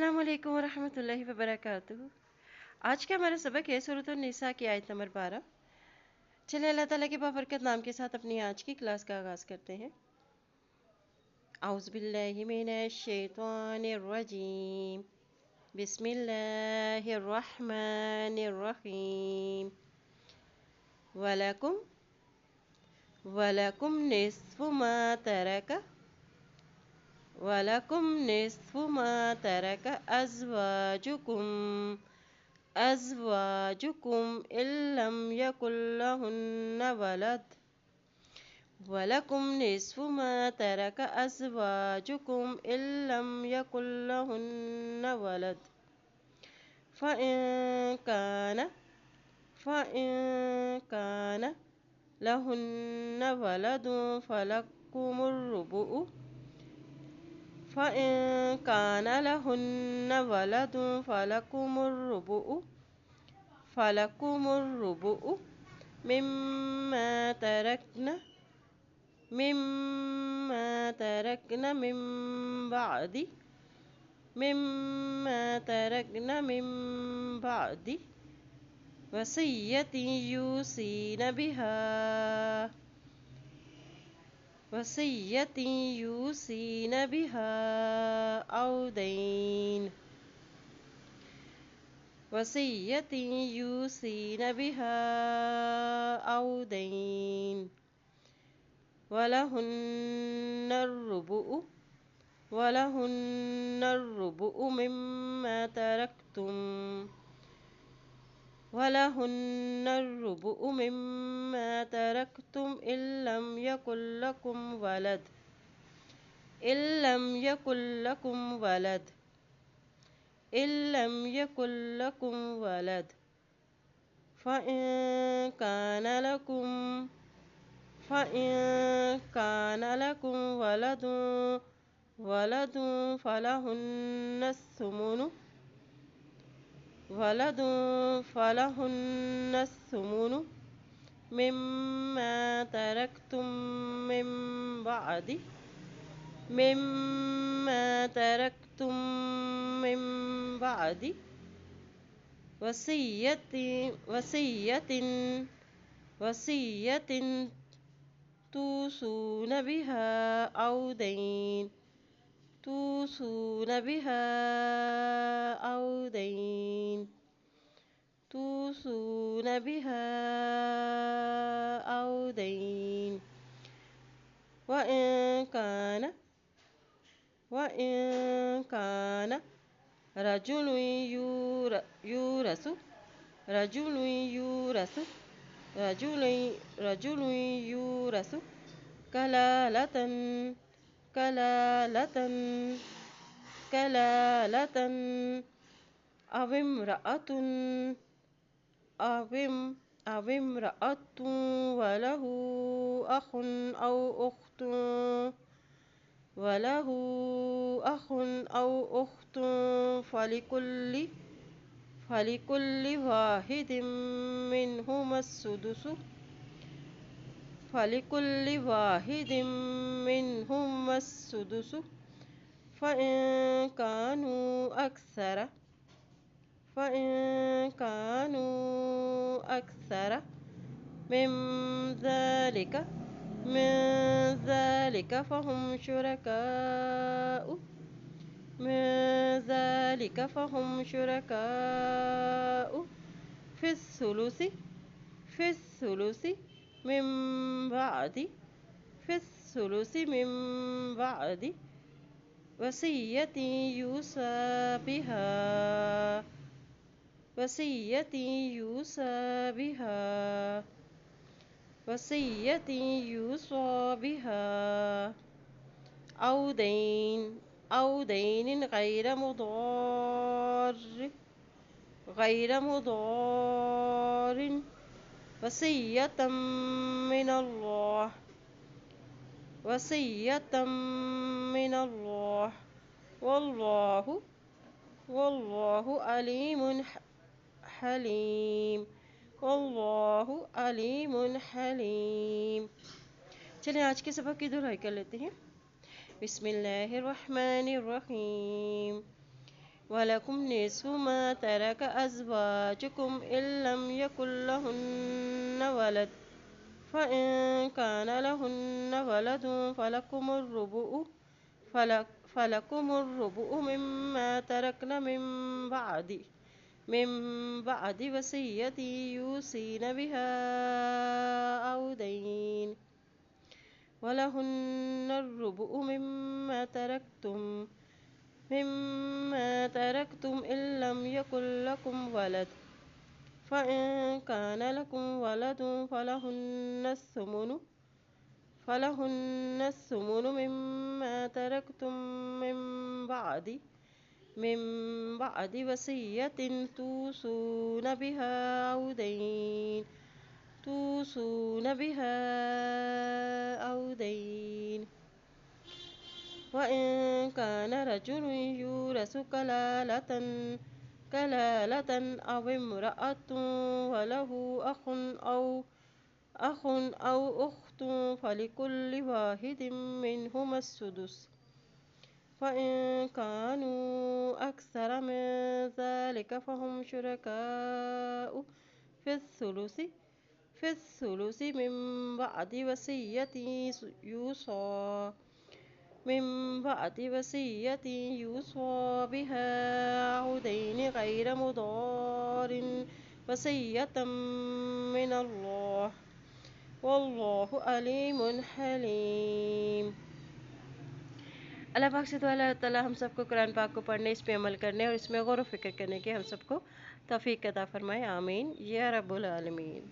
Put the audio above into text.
अस्सलामुअलैकुम वरहमतुल्लाहि वबरकातुहू। आज का हमारा सबक है सूरह निसा की आयत नंबर 12। चलिए अल्लाह ताला के बाबरकत नाम के साथ अपनी आज की क्लास का आगाज़ करते हैं। औज़ु बिल्लाहि मिनश शैतानिर रजीम। बिस्मिल्लाहिर रहमानिर रहीम। वलकुम वलकुम निस्फु मा तरक वलकुम निस्फु मा तरक अज़वाजुकुम अज़वाजुकुम इल्लम यकुल्लहुन्ना वलद वलकुम निस्फु मा तरक अज़वाजुकुम इल्लम यकुल्लहुन्ना वलद फ़इन कान फ़इन कान लहुन्ना वलदुन फ़लकुमुर रुबुउ फ़इन कान लहुन्ना वलदुन फ़लकुमुर रुबुउ मिम्मा तरक्न मिन बादी वसिय्यतिन यूसीन बिहा औ दैन वसिय्यतिन यूसीन बिहा औ दैन वलहुन्नर रुबुउ मिम्मा तरक्तुम इल्लम यकुल्लकुम वलद फ़इन कान लकुम वलदुन फलहुन्नस्सुमुनु मिम्मा तरक्तुम मिन बादी वसिय्यतिन तूसून बिहा औ दैन वइन कान रजुलुन यूरसु कलालतन अविम्रअतुन वलहु अखुन औ उख्तुन फलिकुल्लि वाहिदिम मिन्हुमुस्सुदुसु फ़इन कानू अक्सर मिन ज़ालिक फ़हुम शुरकाउ फ़िस्सुलुसि मिन बादी वसिय्यतिन यूसा बिहा औ दैन गैर मुदारिन वसिय्यतम मिनल्लाह वल्लाहु अलीमुन हलीम। चलिए आज के सबक की दोहराई कर लेते हैं। बिस्मिल्लाहिर्रहमानिर्रहीम। वलकुम निस्फु मा तरक अज़वाजुकुम इल्लम यकुल लहुन्न वलद फ़इन कान लहुन्न वलदुन फलकुमुर्रुबुउ मिम्मा तरकन मिन बअदि वसिय्यति यूसीन बिहा औ दैन वलहुन्नर्रुबुउ मिम्मा तरक्तुम इल्लम यकुल लकुम वलद फ़इन कान लकुम वलदुन फलहुन्नस्सुमुनु मिम्मा तरक्तुम मिन बअदि वसिय्यतिन तूसून बिहा औ दैन वइन कान रजुलुन यूरसु कलालतन अव इम्रअतुन वलहु अखुन औ उख्तुन फलिकुल्लि वाहिदिन मिनहुमस सुदुस फ़इन कानू अक्सर मिन ज़ालिक फ़हुम शुरकाउ फ़िस्सुलुसि मिन बअदि वसिय्यतिन यूसा बिहा औ दैन गैर मुदारिन वसिय्यतम मिनल्लाह वल्लाहु अलीमुन हलीम। अल्लाह पाक से तो अल्लाह ताला हम सबको कुरान पाक को पढ़ने, इस पे अमल करने और इसमें गौर व फिक्र करने की हम सबको तौफीक अता फरमाए। आमीन या रब्बुल आलमीन।